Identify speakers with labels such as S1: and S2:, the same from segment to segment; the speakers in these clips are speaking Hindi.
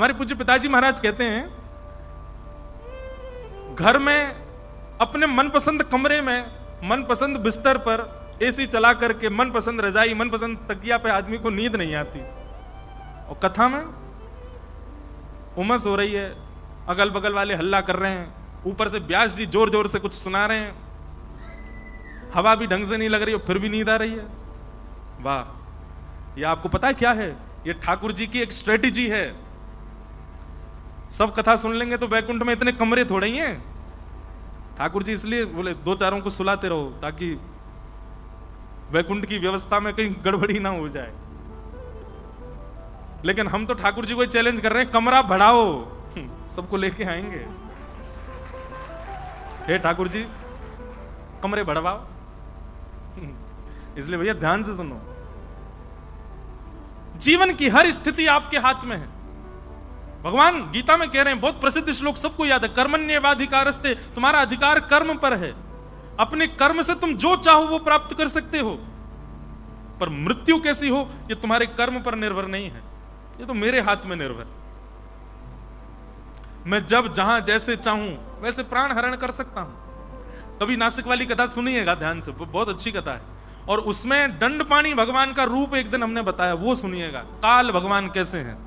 S1: हमारे पूज्य पिताजी महाराज कहते हैं, घर में अपने मनपसंद कमरे में मनपसंद बिस्तर पर एसी चला करके मनपसंद रजाई मनपसंद तकिया पे आदमी को नींद नहीं आती, और कथा में उमस हो रही है, अगल बगल वाले हल्ला कर रहे हैं, ऊपर से व्यास जी जोर जोर से कुछ सुना रहे हैं, हवा भी ढंग से नहीं लग रही और फिर भी नींद आ रही है। वाह, ये आपको पता है क्या है? ये ठाकुर जी की एक स्ट्रेटेजी है। सब कथा सुन लेंगे तो वैकुंठ में इतने कमरे थोड़े ही हैं। ठाकुर जी इसलिए बोले दो चारों को सुलाते रहो ताकि वैकुंठ की व्यवस्था में कहीं गड़बड़ी ना हो जाए। लेकिन हम तो ठाकुर जी को चैलेंज कर रहे हैं, कमरा बढ़ाओ, सबको लेके आएंगे। हे ठाकुर जी, कमरे बढ़वाओ। इसलिए भैया ध्यान से सुनो, जीवन की हर स्थिति आपके हाथ में है। भगवान गीता में कह रहे हैं, बहुत प्रसिद्ध श्लोक सबको याद है, कर्मण्येवाधिकारस्ते, तुम्हारा अधिकार कर्म पर है। अपने कर्म से तुम जो चाहो वो प्राप्त कर सकते हो, पर मृत्यु कैसी हो ये तुम्हारे कर्म पर निर्भर नहीं है, ये तो मेरे हाथ में निर्भर। मैं जब जहां जैसे चाहूं वैसे प्राण हरण कर सकता हूं। कभी नासिक वाली कथा सुनिएगा ध्यान से, बहुत अच्छी कथा है, और उसमें दंडपाणी भगवान का रूप एक दिन हमने बताया, वो सुनिएगा, काल भगवान कैसे हैं।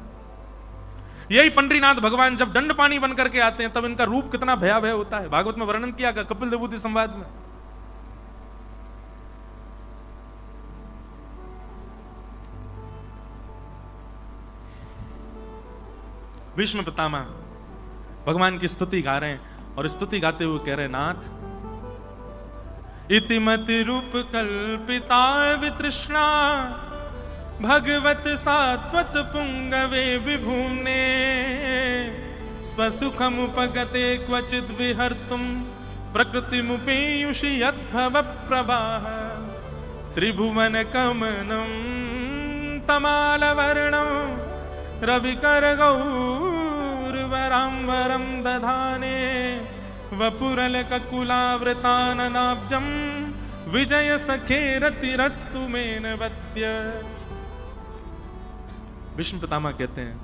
S1: यही पंडरीनाथ भगवान जब दंडपाणी बन करके आते हैं तब इनका रूप कितना भयावह होता है। भागवत में वर्णन किया गया, कपिल देवभूति संवाद में। भीष्म पितामह भगवान की स्तुति गा रहे हैं, और स्तुति गाते हुए कह रहे, नाथ इतिमति रूप कल्पिता वितृष्णा भगवत सात्वत पुंगवे विभूम्ने स्वसुखमुपगते क्वचिद् विहर्तुं प्रकृतिमुपेयुषि यद्भव प्रवाह त्रिभुवन कमनं तमालवर्णं रविकर गौरवराम्बरं दधाने वपुरलककुलावृताननाब्जं विजय सखेरतिरस्तु मेनवत्य। भीष्म पितामह कहते हैं,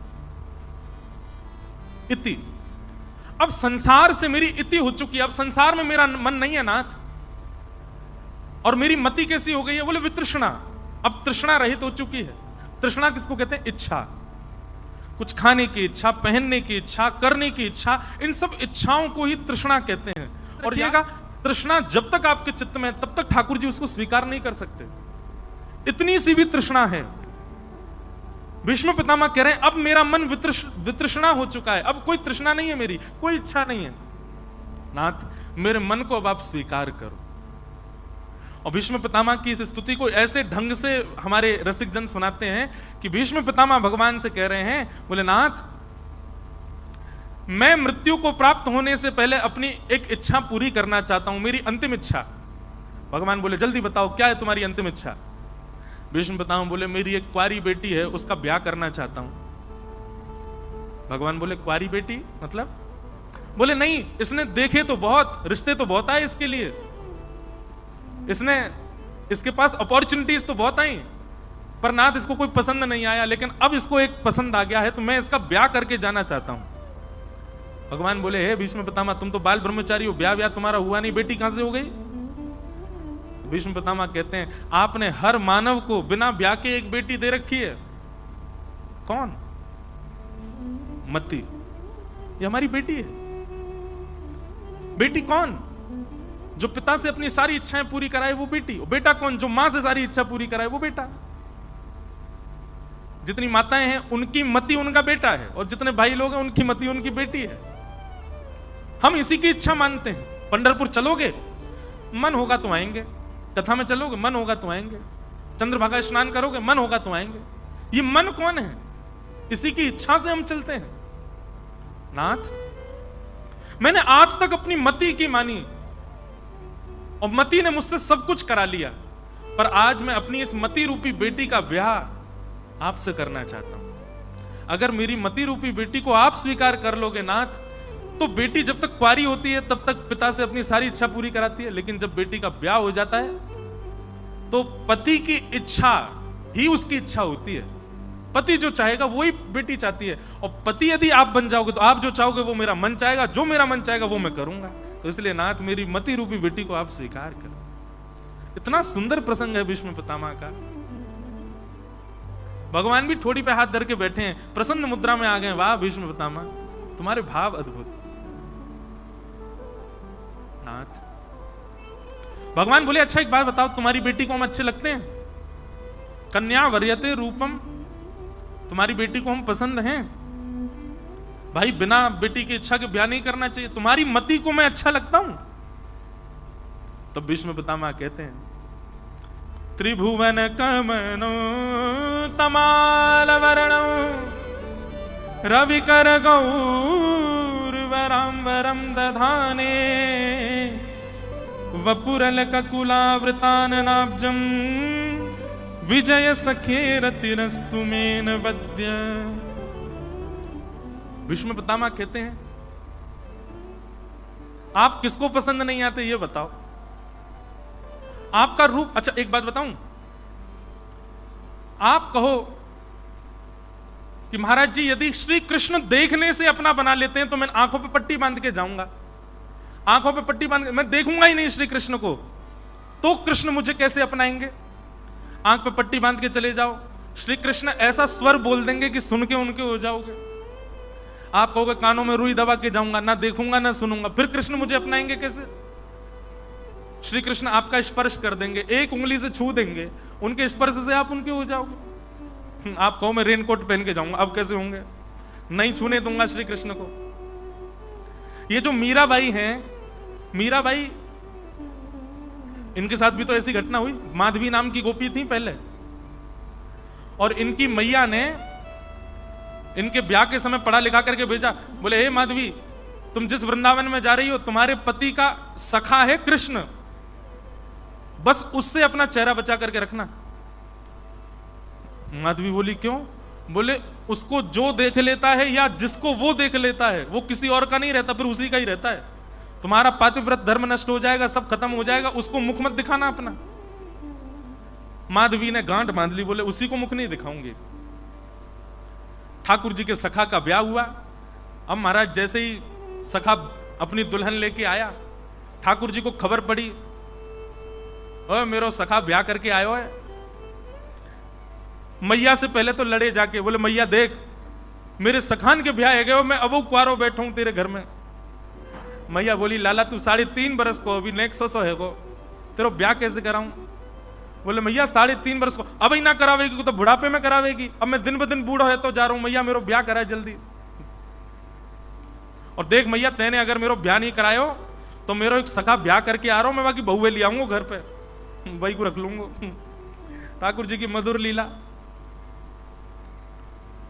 S1: इति, अब संसार से मेरी इति हो चुकी है, अब संसार में मेरा मन नहीं है नाथ। और मेरी मति कैसी हो गई है? बोले वितृष्णा, अब तृष्णा रहित हो चुकी है। तृष्णा किसको कहते हैं? इच्छा, कुछ खाने की इच्छा, पहनने की इच्छा, करने की इच्छा, इन सब इच्छाओं को ही तृष्णा कहते हैं। और ये का तृष्णा जब तक आपके चित्त में तब तक ठाकुर जी उसको स्वीकार नहीं कर सकते, इतनी सी भी तृष्णा है। भीष्म पितामह कह रहे हैं, अब मेरा मन वितृष्णा हो चुका है, अब कोई तृष्णा नहीं है, मेरी कोई इच्छा नहीं है। नाथ, मेरे मन को अब आप स्वीकार करो। और भीष्म पितामह की इस स्तुति को ऐसे ढंग से हमारे रसिक जन सुनाते हैं कि भीष्म पितामह भगवान से कह रहे हैं, बोले नाथ, मैं मृत्यु को प्राप्त होने से पहले अपनी एक इच्छा पूरी करना चाहता हूं, मेरी अंतिम इच्छा। भगवान बोले जल्दी बताओ क्या है तुम्हारी अंतिम इच्छा? भीष्म पितामह बोले, मेरी एक कुंवारी बेटी है, उसका ब्याह करना चाहता हूं। भगवान बोले, कुंवारी बेटी मतलब? बोले नहीं, इसने देखे तो बहुत, रिश्ते तो बहुत आए इसके लिए, इसके पास अपॉर्चुनिटीज तो बहुत आई, पर नाथ इसको कोई पसंद नहीं आया, लेकिन अब इसको एक पसंद आ गया है, तो मैं इसका ब्याह करके जाना चाहता हूं। भगवान बोले, हे भीष्म पितामह, तुम तो बाल ब्रह्मचारी हो, ब्याह तुम्हारा हुआ नहीं, बेटी कहां से हो गई? भीष्म पितामह कहते हैं, आपने हर मानव को बिना ब्याह के एक बेटी दे रखी है। कौन? मती, ये हमारी बेटी है। बेटी कौन? जो पिता से अपनी सारी इच्छाएं पूरी कराए वो बेटी। बेटा कौन? जो मां से सारी इच्छा पूरी कराए वो बेटा। जितनी माताएं हैं उनकी मति उनका बेटा है, और जितने भाई लोग हैं उनकी मति उनकी बेटी है। हम इसी की इच्छा मानते हैं। पंढरपुर चलोगे, मन होगा तो आएंगे। कथा में चलोगे, मन होगा तो आएंगे। चंद्रभागा स्नान करोगे, मन होगा तो आएंगे। ये मन कौन है? इसी की इच्छा से हम चलते हैं। नाथ, मैंने आज तक अपनी मति की मानी, और मति ने मुझसे सब कुछ करा लिया, पर आज मैं अपनी इस मति रूपी बेटी का ब्याह आपसे करना चाहता हूं। अगर मेरी मति रूपी बेटी को आप स्वीकार कर लोगे नाथ, तो बेटी जब तक कुंवारी होती है तब तक पिता से अपनी सारी इच्छा पूरी कराती है, लेकिन जब बेटी का ब्याह हो जाता है तो पति की इच्छा ही उसकी इच्छा होती है। पति जो चाहेगा वही बेटी चाहती है, और पति यदि आप बन जाओगे तो आप जो चाहोगे वो मेरा मन चाहेगा, जो मेरा मन चाहेगा वो मैं करूंगा। तो इसलिए नाथ मेरी मति रूपी बेटी को आप स्वीकार करो। इतना सुंदर प्रसंग है भीष्म पितामह का। भगवान भी ठोड़ी पे हाथ धर के बैठे हैं, प्रसन्न मुद्रा में आ गए। वाह भीष्म पितामह, तुम्हारे भाव अद्भुत। नाथ भगवान बोले, अच्छा एक बात बताओ, तुम्हारी बेटी को हम अच्छे लगते हैं? कन्या वर्यते रूपम, तुम्हारी बेटी को हम पसंद हैं? भाई बिना बेटी की इच्छा के ब्याह नहीं करना चाहिए। तुम्हारी मति को मैं अच्छा लगता हूं? तो भीष्म पितामह कहते हैं, त्रिभुवन कमनो तमाल वर्णो रविकर गौरवराम्बरम दधाने वपुरल ककुलावृताननाब्जम विजय सखेरतिरस्तु मेन वद्य। भीष्म पितामह कहते हैं, आप किसको पसंद नहीं आते ये बताओ? आपका रूप, अच्छा एक बात बताऊं, आप कहो कि महाराज जी यदि श्री कृष्ण देखने से अपना बना लेते हैं तो मैं आंखों पे पट्टी बांध के जाऊंगा, आंखों पे पट्टी बांध के मैं देखूंगा ही नहीं श्री कृष्ण को, तो कृष्ण मुझे कैसे अपनाएंगे? आंख पे पट्टी बांध के चले जाओ, श्री कृष्ण ऐसा स्वर बोल देंगे कि सुन के उनके हो जाओगे। आप कहोगे कानों में रुई दबा के जाऊंगा, ना देखूंगा ना सुनूंगा, फिर कृष्ण मुझे अपनाएंगे कैसे? श्री कृष्ण आपका स्पर्श कर देंगे, एक उंगली से छू देंगे, उनके स्पर्श से आप उनके हो जाओगे। आप कहो मैं रेनकोट पहन के जाऊंगा, अब कैसे होंगे? नहीं छूने दूंगा श्री कृष्ण को। ये जो मीराबाई हैं, मीराबाई, इनके साथ भी तो ऐसी घटना हुई। माधवी नाम की गोपी थी पहले, और इनकी मैया ने इनके ब्याह के समय पढ़ा लिखा करके भेजा। बोले, हे माधवी, तुम जिस वृंदावन में जा रही हो तुम्हारे पति का सखा है कृष्ण, बस उससे अपना चेहरा बचा करके रखना। माधवी बोली, क्यों? बोले, उसको जो देख लेता है या जिसको वो देख लेता है वो किसी और का नहीं रहता, फिर उसी का ही रहता है। तुम्हारा पातिव्रत धर्म नष्ट हो जाएगा, सब खत्म हो जाएगा, उसको मुख मत दिखाना अपना। माधवी ने गांठ बांध ली, बोले उसी को मुख नहीं दिखाऊंगी। ठाकुर जी के सखा का ब्याह हुआ। अब महाराज जैसे ही सखा अपनी दुल्हन लेके आया, ठाकुर जी को खबर पड़ी, ओए मेरो सखा ब्याह करके आयो है। मैया से पहले तो लड़े जाके, बोले मैया देख, मेरे सखान के ब्याह है गए, मैं अब कुआरो बैठा हूं तेरे घर में। मैया बोली, लाला तू 3.5 बरस को, अभी नेक्स्ट 100 है को, तेरा ब्याह कैसे कराऊं? बोले मैया 3.5 बरस को, अब ही ना करावेगी तो बुढ़ापे में करावेगी, अब मैं दिन ब दिन बूढ़ा है तो जा रहा हूं, मैया मेरो ब्याह कराए जल्दी। और देख मैया, तेने अगर मेरो ब्याह नहीं करायो तो मेरो एक सखा ब्याह करके आ रहा हूं, मैं बाकी बहुए ले आऊंगा घर पे, वही को रख लूंगा। ठाकुर जी की मधुर लीला।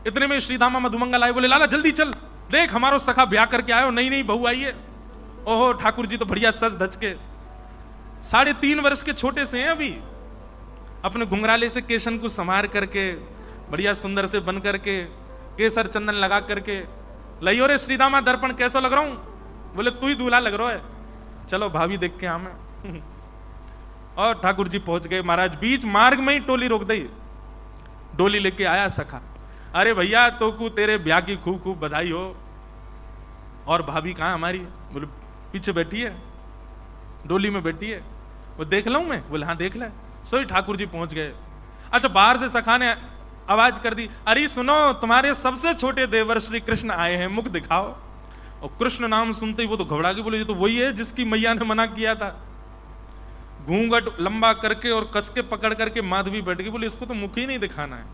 S1: इतने में श्रीधामा मधुमंगल आए, बोले लाला जल्दी चल, देख हमारो सखा ब्याह करके आयो, नई नई बहू आई है। ओहो, ठाकुर जी तो बढ़िया सज धज के, 3.5 वर्ष के छोटे से हैं अभी, अपने घुंघराले से केशन को संवार करके, बढ़िया सुंदर से बन करके, केसर चंदन लगा करके, लइयो रे श्रीदामा दर्पण कैसा लग रहा हूं? बोले तू ही दूल्हा लग रहा है, चलो भाभी देख के हमें। और ठाकुर जी पहुंच गए। महाराज बीच मार्ग में ही टोली रोक दी, डोली लेके आया सखा। अरे भैया तो को तेरे ब्याह की खूब खूब बधाई हो। और भाभी कहाँ हमारी? बोले पीछे बैठी है, डोली में बैठी है। वो देख लूं मैं? बोले हाँ देख ले। सो ठाकुर जी पहुंच गए। अच्छा, बाहर से सखा ने आवाज कर दी, अरे सुनो, तुम्हारे सबसे छोटे देवर श्री कृष्ण आए हैं, मुख दिखाओ। और कृष्ण नाम सुनते ही वो तो घबरा के बोले, ये तो वही है जिसकी मैया ने मना किया था। घूंघट लंबा करके और कस के पकड़ करके माधवी बैठ गई, बोले इसको तो मुख ही नहीं दिखाना है।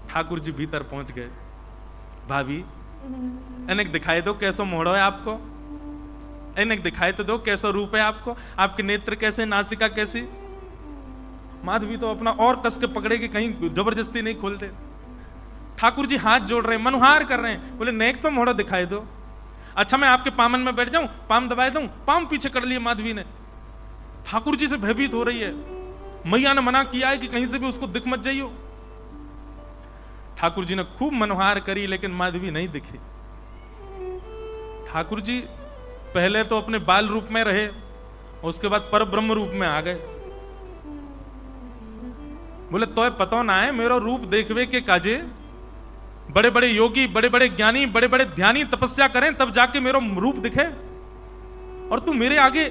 S1: ठाकुर जी भीतर पहुंच गए। भाभी इन्हें दिखाई दो कैसो मोड़ो है आपको, इन्हें दिखाई तो दो कैसा रूप है आपको, आपके नेत्र कैसे, नासिका कैसी। माधवी तो अपना और कस के पकड़ेगी, कहीं जबरदस्ती नहीं खोलते। ठाकुर जी हाथ जोड़ रहे हैं, मनुहार कर रहे हैं, बोले नेक तो मोड़ो दिखाई दो। अच्छा मैं आपके पामन में बैठ जाऊं, पाम दबाए दूं? पाम पीछे कर लिए माधवी ने। ठाकुर जी से भयभीत हो रही है, मैया ने मना किया है कि कहीं से भी उसको दिख मत जाइयो। ठाकुर जी ने खूब मनोहार करी, लेकिन माधवी नहीं दिखी। ठाकुर जी पहले तो अपने बाल रूप में रहे, उसके बाद पर ब्रह्म रूप में आ गए। बोले तोय पतो ना है मेरो रूप देखवे के काजे, बड़े बड़े योगी, बड़े बड़े ज्ञानी, बड़े बड़े ध्यानी तपस्या करें तब जाके मेरो रूप दिखे, और तू मेरे आगे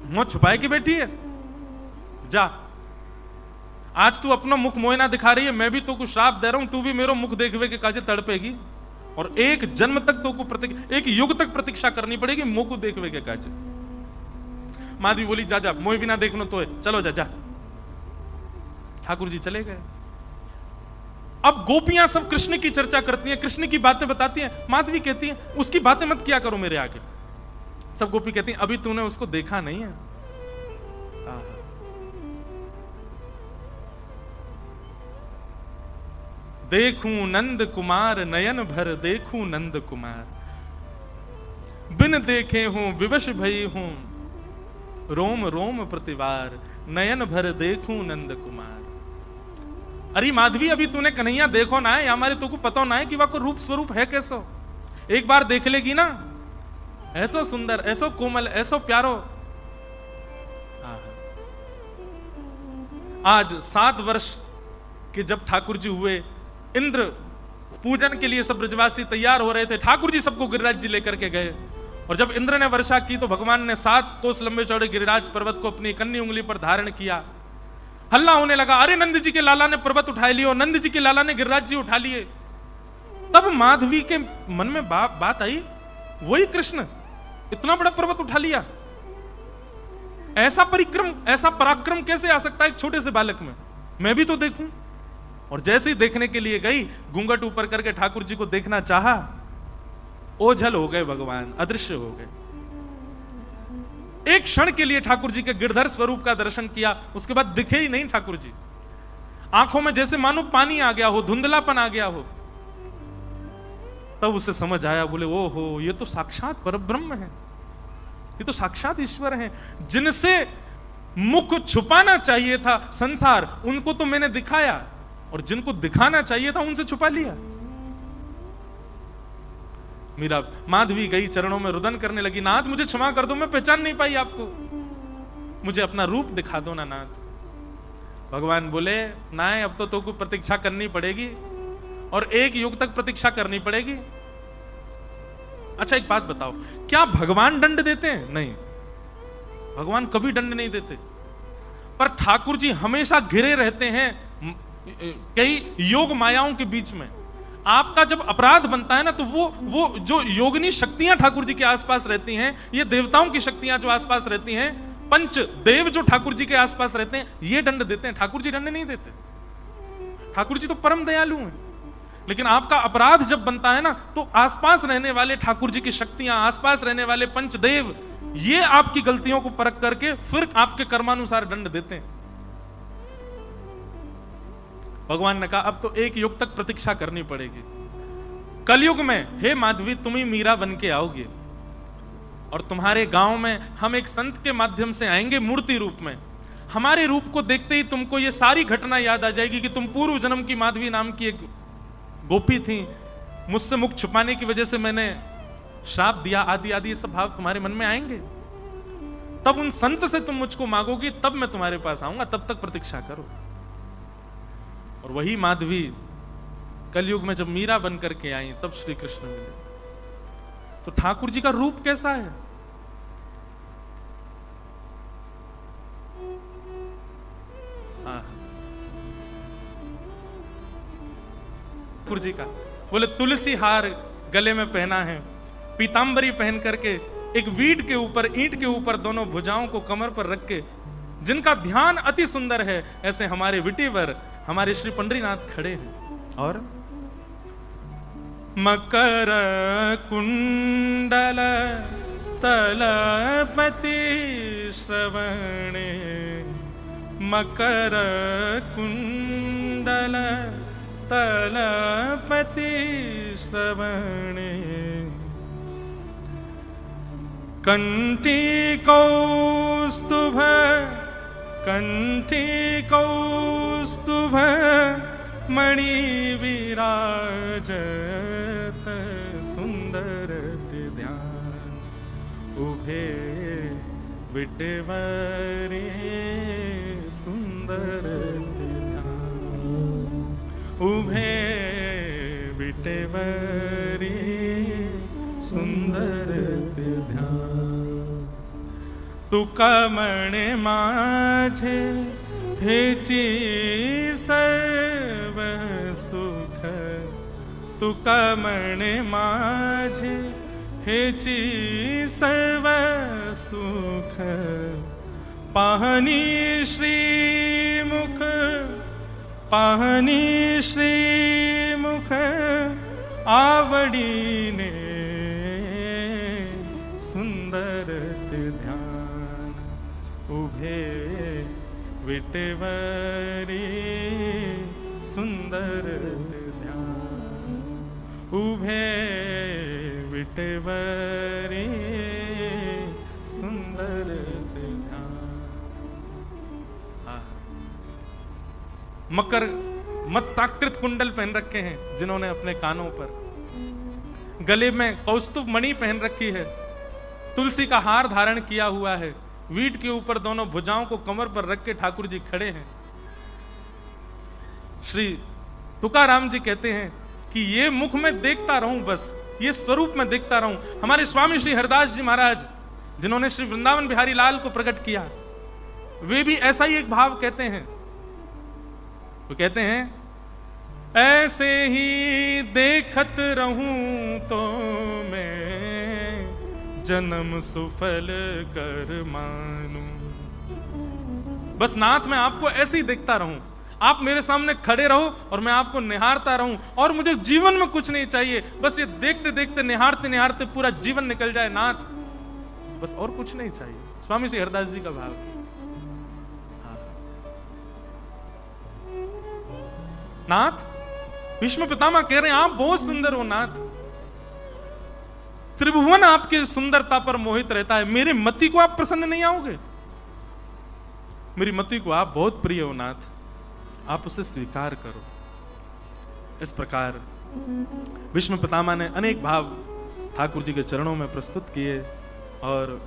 S1: मुंह छुपाए के बैठी है। जा, आज तू अपना मुख मोयना दिखा रही है, मैं भी तो कुछ श्राप दे रहा हूं, तू भी मेरो मुख देखवे के काजे तड़पेगी, और एक जन्म तक तो को एक युग तक प्रतीक्षा करनी पड़ेगी मुंह को देखवे के काजे। माधवी बोली जा जा, मोह भी ना देखनो तो है, चलो जा जा। ठाकुर जी चले गए। अब गोपियां सब कृष्ण की चर्चा करती हैं, कृष्ण की बातें बताती हैं। माधवी कहती है उसकी बातें मत किया करो मेरे आगे। सब गोपी कहती हैं अभी तूने उसको देखा नहीं है। देखूं नंद कुमार नयन भर, देखूं नंद कुमार बिन देखे हूं विवश भई हूं, रोम रोम प्रतिवार नयन भर देखूं नंद कुमार। अरे माधवी अभी तूने कन्हैया देखो ना है, हमारे तो को पता ना है कि वह को रूप स्वरूप है कैसो। एक बार देख लेगी ना, ऐसो सुंदर, ऐसो कोमल, ऐसो प्यारो। आज 7 वर्ष के जब ठाकुर जी हुए, इंद्र पूजन के लिए सब ब्रजवासी तैयार हो रहे थे, ठाकुर जी सबको गिरिराज जी लेकर के गए, और जब इंद्र ने वर्षा की तो भगवान ने 7 कोस लंबे चौड़े गिरिराज पर्वत को अपनी कन्नी उंगली पर धारण किया। हल्ला होने लगा, अरे नंद जी के लाला ने पर्वत उठा लियो, नंद जी के लाला ने गिरिराज जी उठा लिए। तब माधवी के मन में बात आई, वही कृष्ण इतना बड़ा पर्वत उठा लिया, ऐसा परिक्रम, ऐसा पराक्रम कैसे आ सकता है एक छोटे से बालक में, मैं भी तो देखूं। और जैसे ही देखने के लिए गई, घूंघट ऊपर करके ठाकुर जी को देखना चाहा, ओझल हो गए भगवान, अदृश्य हो गए। एक क्षण के लिए ठाकुर जी के गिरधर स्वरूप का दर्शन किया, उसके बाद दिखे ही नहीं ठाकुर जी। आंखों में जैसे मानो पानी आ गया हो, धुंधलापन आ गया हो। तब उसे समझ आया, बोले ओहो ये तो साक्षात परब्रह्म है, ये तो साक्षात ईश्वर है, जिनसे मुख छुपाना चाहिए था संसार, उनको तो मैंने दिखाया, और जिनको दिखाना चाहिए था उनसे छुपा लिया। मीरा माधवी गई चरणों में रुदन करने लगी, नाथ मुझे क्षमा कर दो, मैं पहचान नहीं पाई आपको, मुझे अपना रूप दिखा दो ना नाथ। भगवान बोले ना, अब तो को प्रतीक्षा करनी पड़ेगी, और एक युग तक प्रतीक्षा करनी पड़ेगी। अच्छा एक बात बताओ, क्या भगवान दंड देते हैं? नहीं, भगवान कभी दंड नहीं देते, पर ठाकुर जी हमेशा घिरे रहते हैं कई योग मायाओं के बीच में। आपका जब अपराध बनता है ना, तो वो जो योगिनी शक्तियां ठाकुर जी के आसपास रहती हैं, ये देवताओं की शक्तियां जो आसपास रहती हैं, पंच देव जो ठाकुर जी के आसपास रहते हैं, ये दंड देते हैं, ठाकुर जी दंड नहीं देते। ठाकुर जी तो परम दयालु हैं। लेकिन आपका अपराध जब बनता है ना, तो आसपास रहने वाले ठाकुर जी की शक्तियां, आसपास रहने वाले पंचदेव, ये आपकी गलतियों को परख करके फिर आपके कर्मानुसार दंड देते हैं। भगवान ने कहा अब तो एक युग तक प्रतीक्षा करनी पड़ेगी। कलयुग में हे माधवी तुम ही मीरा बन के आओगे, और तुम्हारे गांव में हम एक संत के माध्यम से आएंगे मूर्ति रूप में। हमारे रूप को देखते ही तुमको ये सारी घटना याद आ जाएगी कि तुम पूर्व जन्म की माधवी नाम की एक गोपी थी, मुझसे मुख छुपाने की वजह से मैंने श्राप दिया, आदि आदि ये सब भाव तुम्हारे मन में आएंगे। तब उन संत से तुम मुझको मांगोगी, तब मैं तुम्हारे पास आऊंगा, तब तक प्रतीक्षा करो। और वही माधवी कलयुग में जब मीरा बन करके आई, तब श्री कृष्ण मिले। तो ठाकुर जी का रूप कैसा है? ठाकुर जी का बोले तुलसी हार गले में पहना है, पीतांबरी पहन करके एक वीट के ऊपर, ईंट के ऊपर दोनों भुजाओं को कमर पर रख के, जिनका ध्यान अति सुंदर है, ऐसे हमारे विटिवर हमारे श्री पंडरीनाथ खड़े हैं। और मकर कुंडल तलपति श्रवणे, मकर कुंडल तलपति श्रवणे, कंठी कौस्तुभ, कंठी कौस्तुभ मणि विराजत, सुंदर ध्यान उभे विटवरे सुंदर उभे विटेवरी सुंदर ध्यान तुका मणे माझे हेची सर्व सुख तुका मणे माझे हेची सर्व सुख पाहनी श्रीमुख पाहनी श्रीमुख आवडीने सुंदर ध्यान उभे विटेवरी सुंदर ध्यान उभे विटेवरी सुंदर ध्यान। मकर मत्साकृत कुंडल पहन रखे हैं जिन्होंने अपने कानों पर, गले में कौस्तुभ मणि पहन रखी है, तुलसी का हार धारण किया हुआ है, वीट के ऊपर दोनों भुजाओं को कमर पर रख के ठाकुर जी खड़े हैं। श्री तुकाराम जी कहते हैं कि ये मुख में देखता रहूं, बस ये स्वरूप में देखता रहूं। हमारे स्वामी श्री हरदास जी महाराज जिन्होंने श्री वृंदावन बिहारी लाल को प्रकट किया, वे भी ऐसा ही एक भाव कहते हैं। वो कहते हैं ऐसे ही देखत रहूं तो मैं जन्म सुफल कर मानूं। बस नाथ मैं आपको ऐसे ही देखता रहूं, आप मेरे सामने खड़े रहो और मैं आपको निहारता रहूं, और मुझे जीवन में कुछ नहीं चाहिए, बस ये देखते देखते निहारते निहारते पूरा जीवन निकल जाए नाथ, बस और कुछ नहीं चाहिए। स्वामी श्री हरदास जी का भाव। नाथ भीष्म पितामह कह रहे हैं आप बहुत सुंदर हो नाथ, त्रिभुवन आपकी सुंदरता पर मोहित रहता है, मेरे मति को आप प्रसन्न नहीं आओगे? मेरी मति को आप बहुत प्रिय हो नाथ, आप उसे स्वीकार करो। इस प्रकार भीष्म पितामह ने अनेक भाव ठाकुर जी के चरणों में प्रस्तुत किए, और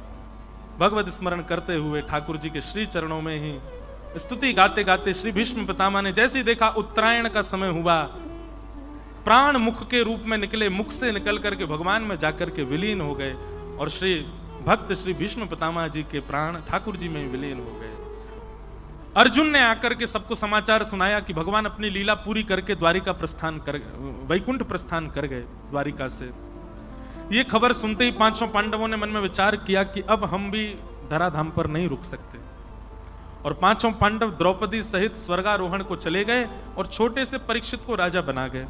S1: भगवत स्मरण करते हुए ठाकुर जी के श्री चरणों में ही स्तुति गाते गाते श्री भीष्म पितामह ने जैसे ही देखा उत्तरायण का समय हुआ, प्राण मुख के रूप में निकले, मुख से निकल करके भगवान में जाकर के विलीन हो गए, और श्री भक्त श्री भीष्म पितामह जी के प्राण ठाकुर जी में विलीन हो गए। अर्जुन ने आकर के सबको समाचार सुनाया कि भगवान अपनी लीला पूरी करके द्वारिका प्रस्थान कर, वैकुंठ प्रस्थान कर गए द्वारिका से। ये खबर सुनते ही पांचों पांडवों ने मन में विचार किया कि अब हम भी धराधाम पर नहीं रुक सकते, और पांचों पांडव द्रौपदी सहित स्वर्गारोहण को चले गए और छोटे से परीक्षित को राजा बना गए।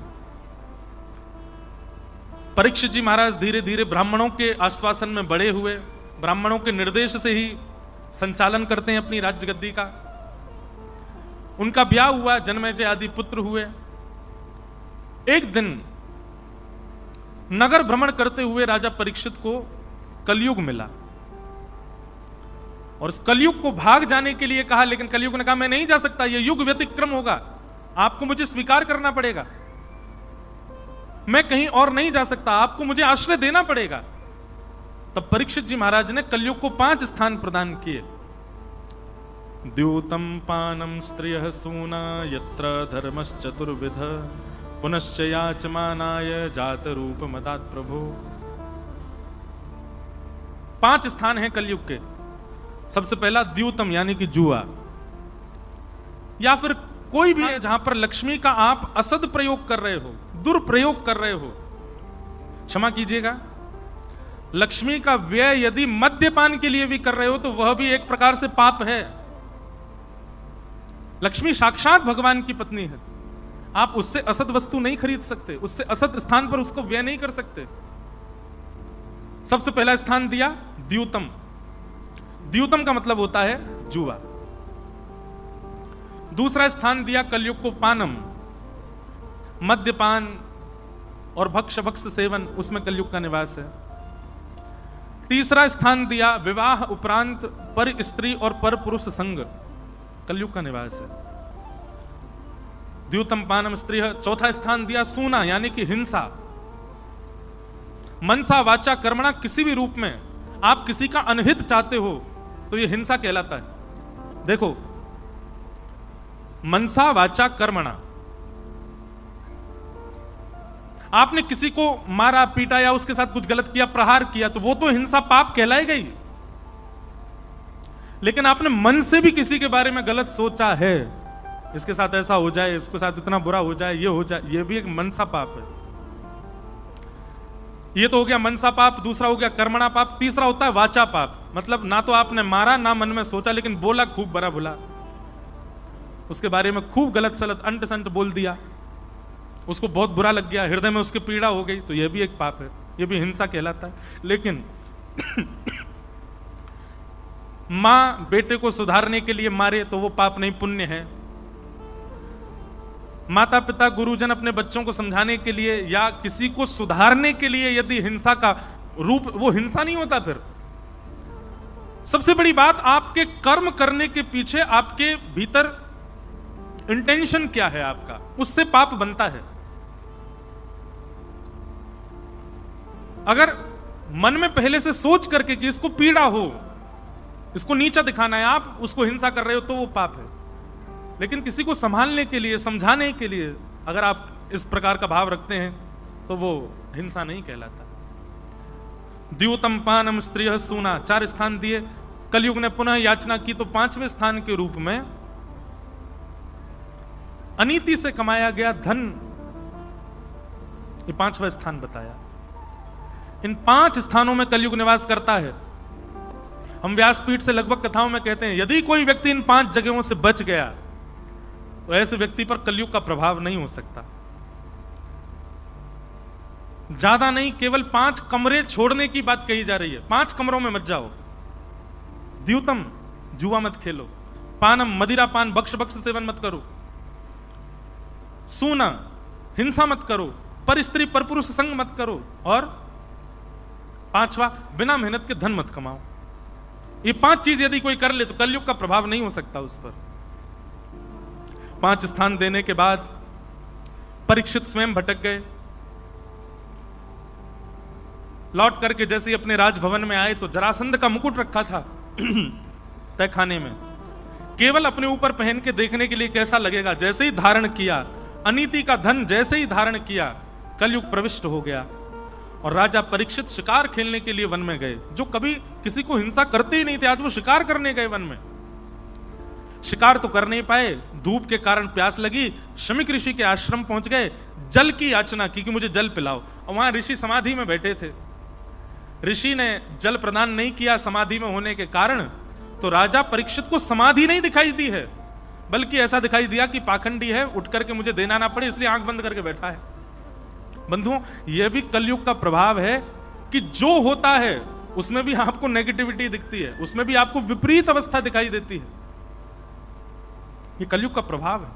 S1: परीक्षित जी महाराज धीरे धीरे ब्राह्मणों के आश्वासन में बड़े हुए, ब्राह्मणों के निर्देश से ही संचालन करते हैं अपनी राज्य गद्दी का। उनका ब्याह हुआ, जन्मेजय आदि पुत्र हुए। एक दिन नगर भ्रमण करते हुए राजा परीक्षित को कलयुग मिला, और उस कलयुग को भाग जाने के लिए कहा, लेकिन कलयुग ने कहा मैं नहीं जा सकता, यह युग व्यतिक्रम होगा, आपको मुझे स्वीकार करना पड़ेगा, मैं कहीं और नहीं जा सकता, आपको मुझे आश्रय देना पड़ेगा। तब परीक्षित जी महाराज ने कलयुग को 5 स्थान प्रदान किए। द्यूतम पानम स्त्रियः सूना यत्र धर्मश्चतुर्विध पुनश्च याचमानाय जात रूप मदात प्रभो। 5 स्थान हैं कलयुग के। सबसे पहला द्यूतम यानी कि जुआ, या फिर कोई भी है जहां पर लक्ष्मी का आप असद प्रयोग कर रहे हो, दुरुप्रयोग कर रहे हो। क्षमा कीजिएगा, लक्ष्मी का व्यय यदि मद्यपान के लिए भी कर रहे हो तो वह भी एक प्रकार से पाप है। लक्ष्मी साक्षात भगवान की पत्नी है, आप उससे असद वस्तु नहीं खरीद सकते, उससे असद स्थान पर उसको व्यय नहीं कर सकते। सबसे पहला स्थान दिया द्यूतम। द्यूतम का मतलब होता है जुआ। दूसरा स्थान दिया कलयुग को पानम, मद्यपान और भक्ष सेवन, उसमें कलयुग का निवास है। तीसरा स्थान दिया विवाह उपरांत पर स्त्री और पर पुरुष संग, कलयुग का निवास है। द्यूतम पानम स्त्री। चौथा स्थान दिया सूना यानी कि हिंसा। मनसा वाचा कर्मणा, किसी भी रूप में आप किसी का अनहित चाहते हो तो यह हिंसा कहलाता है। देखो मनसा वाचा कर्मणा। आपने किसी को मारा पीटा या उसके साथ कुछ गलत किया, प्रहार किया, तो वो तो हिंसा पाप कहलाएगा ही। लेकिन आपने मन से भी किसी के बारे में गलत सोचा है, इसके साथ ऐसा हो जाए, इसके साथ इतना बुरा हो जाए, ये हो जाए, ये भी एक मनसा पाप है। ये तो हो गया मनसा पाप। दूसरा हो गया कर्मणा पाप। तीसरा होता है वाचा पाप। मतलब ना तो आपने मारा ना मन में सोचा, लेकिन बोला खूब बड़ा बुला, उसके बारे में खूब गलत सलत अंट संट बोल दिया, उसको बहुत बुरा लग गया, हृदय में उसकी पीड़ा हो गई, तो यह भी एक पाप है, यह भी हिंसा कहलाता है। लेकिन मां बेटे को सुधारने के लिए मारे तो वो पाप नहीं, पुण्य है। माता पिता गुरुजन अपने बच्चों को समझाने के लिए या किसी को सुधारने के लिए यदि हिंसा का रूप, वो हिंसा नहीं होता। फिर सबसे बड़ी बात, आपके कर्म करने के पीछे आपके भीतर इंटेंशन क्या है आपका, उससे पाप बनता है। अगर मन में पहले से सोच करके कि इसको पीड़ा हो, इसको नीचा दिखाना है, आप उसको हिंसा कर रहे हो, तो वो पाप है। लेकिन किसी को संभालने के लिए, समझाने के लिए अगर आप इस प्रकार का भाव रखते हैं तो वो हिंसा नहीं कहलाता। द्यूतम पानम स्त्रिय सूना, 4 स्थान दिए। कलयुग ने पुनः याचना की तो 5वें स्थान के रूप में अनीति से कमाया गया धन, ये 5वां स्थान बताया। इन 5 स्थानों में कलयुग निवास करता है। हम व्यासपीठ से लगभग कथाओं में कहते हैं, यदि कोई व्यक्ति इन 5 जगहों से बच गया तो ऐसे व्यक्ति पर कलयुग का प्रभाव नहीं हो सकता। ज्यादा नहीं, केवल 5 कमरे छोड़ने की बात कही जा रही है। 5 कमरों में मत जाओ। द्यूतम, जुआ मत खेलो। पानम, मदिरा पान बक्ष सेवन मत करो। सूना, हिंसा मत करो। पर स्त्री पर पुरुष संग मत करो। और 5वां, बिना मेहनत के धन मत कमाओ। ये 5 चीज यदि कोई कर ले तो कलयुग का प्रभाव नहीं हो सकता उस पर। 5 स्थान देने के बाद परीक्षित स्वयं भटक गए। लौट करके जैसे ही अपने राजभवन में आए तो जरासंध का मुकुट रखा था तहखाने में, केवल अपने ऊपर पहन के देखने के लिए कैसा लगेगा। जैसे ही धारण किया, अनीति का धन जैसे ही धारण किया, कलयुग प्रविष्ट हो गया। और राजा परीक्षित शिकार खेलने के लिए वन में गए। जो कभी किसी को हिंसा करते ही नहीं थे, आज वो शिकार करने गए वन में। शिकार तो कर नहीं पाए, धूप के कारण प्यास लगी, शमीक ऋषि के आश्रम पहुंच गए, जल की याचना की कि मुझे जल पिलाओ। और वहां ऋषि समाधि में बैठे थे। ऋषि ने जल प्रदान नहीं किया समाधि में होने के कारण, तो राजा परीक्षित को समाधि नहीं दिखाई दी है, बल्कि ऐसा दिखाई दिया कि पाखंडी है, उठ करके मुझे देना ना पड़े, इसलिए आंख बंद करके बैठा है। बंधुओं, यह भी कलयुग का प्रभाव है कि जो होता है उसमें भी आपको नेगेटिविटी दिखती है, उसमें भी आपको विपरीत अवस्था दिखाई देती है। यह कलयुग का प्रभाव है।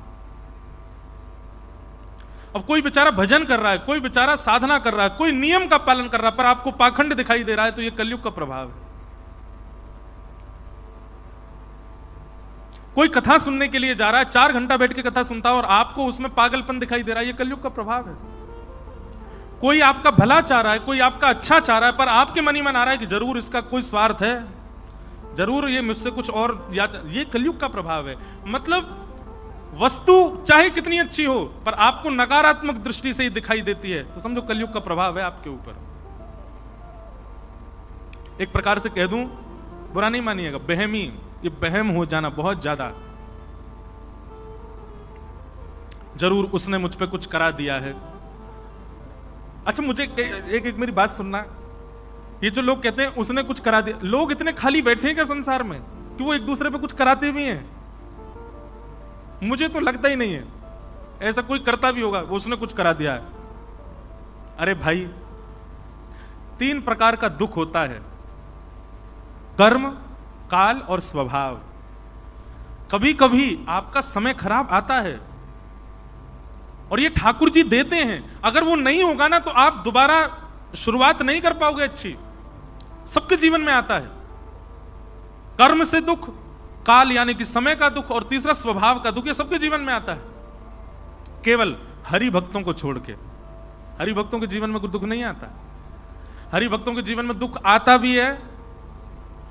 S1: अब कोई बेचारा भजन कर रहा है, कोई बेचारा साधना कर रहा है, कोई नियम का पालन कर रहा है, पर आपको पाखंड दिखाई दे रहा है, तो यह कलयुग का प्रभाव है। कोई कथा सुनने के लिए जा रहा है, 4 घंटा बैठ के कथा सुनता है और आपको उसमें पागलपन दिखाई दे रहा है, यह कलयुग का प्रभाव है। कोई आपका भला चाह रहा है, कोई आपका अच्छा चाह रहा है, पर आपके मन ही मन आ रहा है कि जरूर इसका कोई स्वार्थ है, जरूर ये मुझसे कुछ और ये कलयुग का प्रभाव है। मतलब वस्तु चाहे कितनी अच्छी हो, पर आपको नकारात्मक दृष्टि से ही दिखाई देती है, तो समझो कलयुग का प्रभाव है आपके ऊपर। एक प्रकार से कह दूं, बुरा नहीं मानिएगा, बहमी, ये बहम हो जाना बहुत ज्यादा, जरूर उसने मुझ पे कुछ करा दिया है। अच्छा, मुझे एक मेरी बात सुनना, ये जो लोग कहते हैं उसने कुछ करा दिया, लोग इतने खाली बैठे हैं क्या संसार में कि वो एक दूसरे पे कुछ कराते भी हैं? मुझे तो लगता ही नहीं है ऐसा कोई करता भी होगा, वो उसने कुछ करा दिया है। अरे भाई, 3 प्रकार का दुख होता है, कर्म, काल और स्वभाव। कभी कभी आपका समय खराब आता है और ये ठाकुर जी देते हैं। अगर वो नहीं होगा ना तो आप दोबारा शुरुआत नहीं कर पाओगे अच्छी। सबके जीवन में आता है कर्म से दुख, काल यानी कि समय का दुख, और तीसरा स्वभाव का दुख, ये सबके जीवन में आता है, केवल हरि भक्तों को छोड़ के। हरि भक्तों के जीवन में कोई दुख नहीं आता। हरि भक्तों के जीवन में दुख आता भी है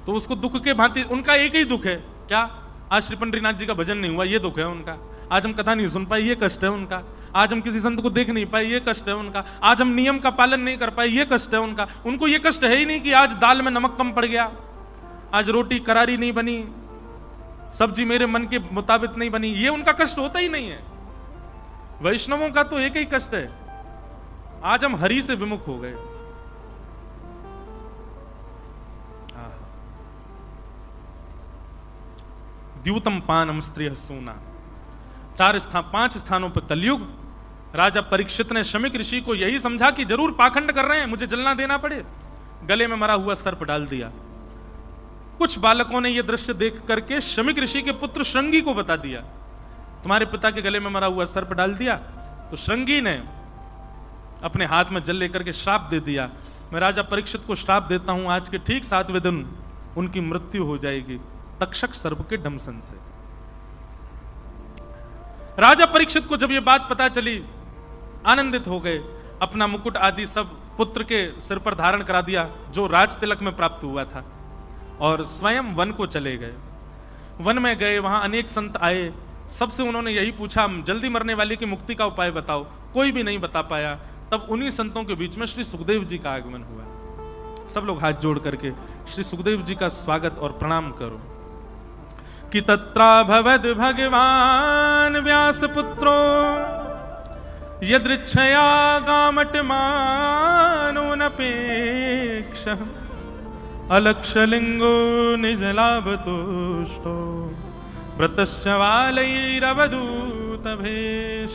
S1: तो उसको दुख के भांति, उनका एक ही दुख है, क्या? आज श्री पंडरीनाथ जी का भजन नहीं हुआ, ये दुख है उनका। आज हम कथा नहीं सुन पाए, ये कष्ट है उनका। आज हम किसी संत को देख नहीं पाए, ये कष्ट है उनका। आज हम नियम का पालन नहीं कर पाए, ये कष्ट है उनका। उनको ये कष्ट है ही नहीं कि आज दाल में नमक कम पड़ गया, आज रोटी करारी नहीं बनी, सब्जी मेरे मन के मुताबिक नहीं बनी, ये उनका कष्ट होता ही नहीं है। वैष्णवों का तो एक ही कष्ट है, आज हम हरि से विमुख हो गए। द्यूतम पानम स्त्रिय सूना। 5 स्थानों पर कलयुग। राजा परीक्षित ने शमिक ऋषि को यही समझा कि जरूर पाखंड कर रहे हैं, मुझे जलना देना पड़े, गले में मरा हुआ सर्प डाल दिया। कुछ बालकों ने यह दृश्य देख करके शमिक ऋषि के पुत्र श्रृंगी को बता दिया, तुम्हारे पिता के गले में मरा हुआ सर्प डाल दिया। तो श्रृंगी ने अपने हाथ में जल लेकर के श्राप दे दिया, मैं राजा परीक्षित को श्राप देता हूं, आज के ठीक 7वें दिन उनकी मृत्यु हो जाएगी तक्षक सर्प के डंसन से। राजा परीक्षित को जब यह बात पता चली, आनंदित हो गए, अपना मुकुट आदि सब पुत्र के सिर पर धारण करा दिया जो राज तिलक में प्राप्त हुआ था, और स्वयं वन को चले गए। वन में गए, वहां अनेक संत आए, सबसे उन्होंने यही पूछा, जल्दी मरने वाले की मुक्ति का उपाय बताओ। कोई भी नहीं बता पाया। तब उन्हीं संतों के बीच में श्री सुखदेव जी का आगमन हुआ। सब लोग हाथ जोड़ करके श्री सुखदेव जी का स्वागत और प्रणाम करो। कि तत्राभवद भगवान व्यास पुत्रो यदृच्छया गामटमानोनपेक्ष अलक्षलिंगो निजलाभतुष्टो व्रतश्च वालैरवधूत भेष।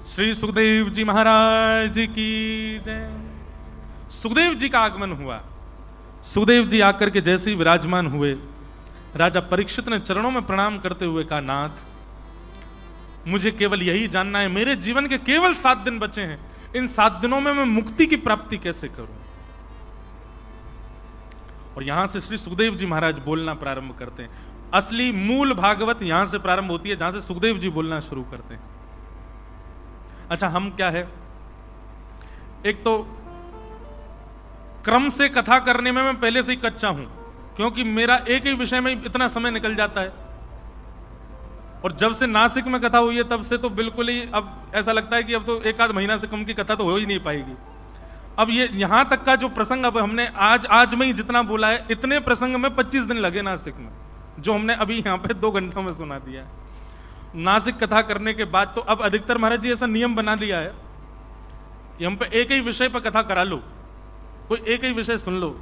S1: श्री सुखदेव जी महाराज की जय। सुखदेव जी का आगमन हुआ। सुखदेव जी आकर के जैसे ही विराजमान हुए, राजा परीक्षित ने चरणों में प्रणाम करते हुए कहा, नाथ मुझे केवल यही जानना है, मेरे जीवन के केवल 7 दिन बचे हैं, इन 7 दिनों में मैं मुक्ति की प्राप्ति कैसे करूं। और यहां से श्री सुखदेव जी महाराज बोलना प्रारंभ करते हैं। असली मूल भागवत यहां से प्रारंभ होती है, जहां से सुखदेव जी बोलना शुरू करते हैं। अच्छा, हम क्या है, एक तो क्रम से कथा करने में मैं पहले से ही कच्चा हूं, क्योंकि मेरा एक ही विषय में इतना समय निकल जाता है। और जब से नासिक में कथा हुई है तब से तो बिल्कुल ही अब ऐसा लगता है कि अब तो 1 आध महीना से कम की कथा तो हो ही नहीं पाएगी। अब ये यहां तक का जो प्रसंग अब हमने आज में ही जितना बोला है, इतने प्रसंग में 25 दिन लगे नासिक में, जो हमने अभी यहां पे 2 घंटों में सुना दिया है। नासिक कथा करने के बाद तो अब अधिकतर महाराज जी ऐसा नियम बना दिया है कि हम पे एक ही विषय पर कथा करा लो, कोई एक ही विषय सुन लो।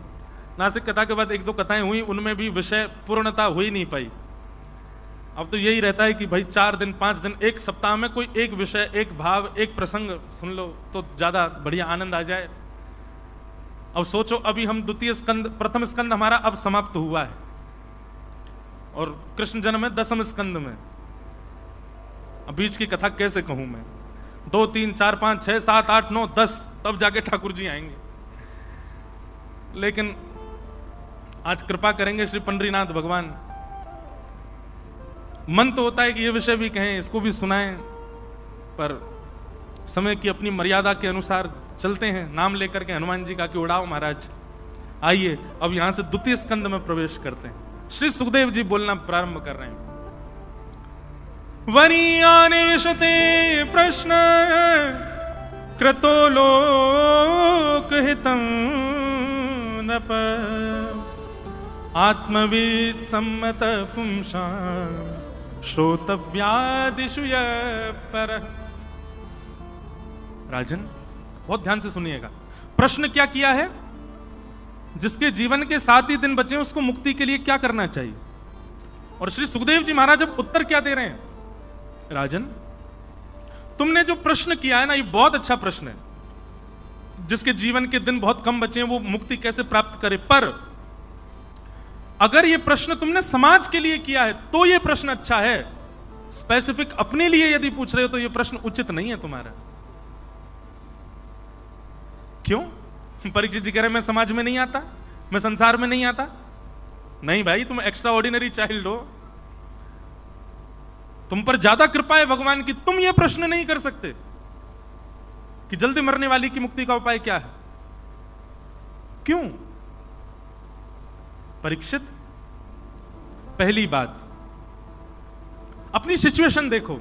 S1: नासिक कथा के बाद 1-2 कथाएं हुई, उनमें भी विषय पूर्णता हो ही नहीं पाई। अब तो यही रहता है कि भाई 4 दिन 5 दिन, 1 सप्ताह में कोई एक विषय, एक भाव, एक प्रसंग सुन लो तो ज्यादा बढ़िया आनंद आ जाए। अब सोचो, अभी हम प्रथम स्कंद हमारा अब समाप्त हुआ है, और कृष्ण जन्म है 10वें स्कंद में। अब बीच की कथा कैसे कहूं मैं, 2 3 4 5 6 7 8 9 10 तब जाके ठाकुर जी आएंगे। लेकिन आज कृपा करेंगे श्री पंडरीनाथ भगवान। मन तो होता है कि ये विषय भी कहें, इसको भी सुनाएं, पर समय की अपनी मर्यादा के अनुसार चलते हैं। नाम लेकर के हनुमान जी का कि उड़ाओ महाराज। आइए अब यहां से 2 स्कंद में प्रवेश करते हैं। श्री सुखदेव जी बोलना प्रारंभ कर रहे हैं। वरीयानेशते प्रश्न क्रतो लोकहितं नप आत्मवीत सम्मत पुंसा श्रोतव्यादिषु पर। राजन बहुत ध्यान से सुनिएगा। प्रश्न क्या किया है, जिसके जीवन के 7 ही दिन बचे उसको मुक्ति के लिए क्या करना चाहिए। और श्री सुखदेव जी महाराज अब उत्तर क्या दे रहे हैं, राजन तुमने जो प्रश्न किया है ना, ये बहुत अच्छा प्रश्न है। जिसके जीवन के दिन बहुत कम बचे हैं वो मुक्ति कैसे प्राप्त करे। पर अगर ये प्रश्न तुमने समाज के लिए किया है तो ये प्रश्न अच्छा है। स्पेसिफिक अपने लिए यदि पूछ रहे हो तो ये प्रश्न उचित नहीं है तुम्हारा। क्यों? परीक्षित जी कह रहे मैं समाज में नहीं आता, मैं संसार में नहीं आता। नहीं भाई, तुम एक्स्ट्रा ऑर्डिनरी चाइल्ड हो, तुम पर ज्यादा कृपा है भगवान की, तुम ये प्रश्न नहीं कर सकते कि जल्दी मरने वाली की मुक्ति का उपाय क्या है। क्यों? परीक्षित, पहली बात, अपनी सिचुएशन देखो,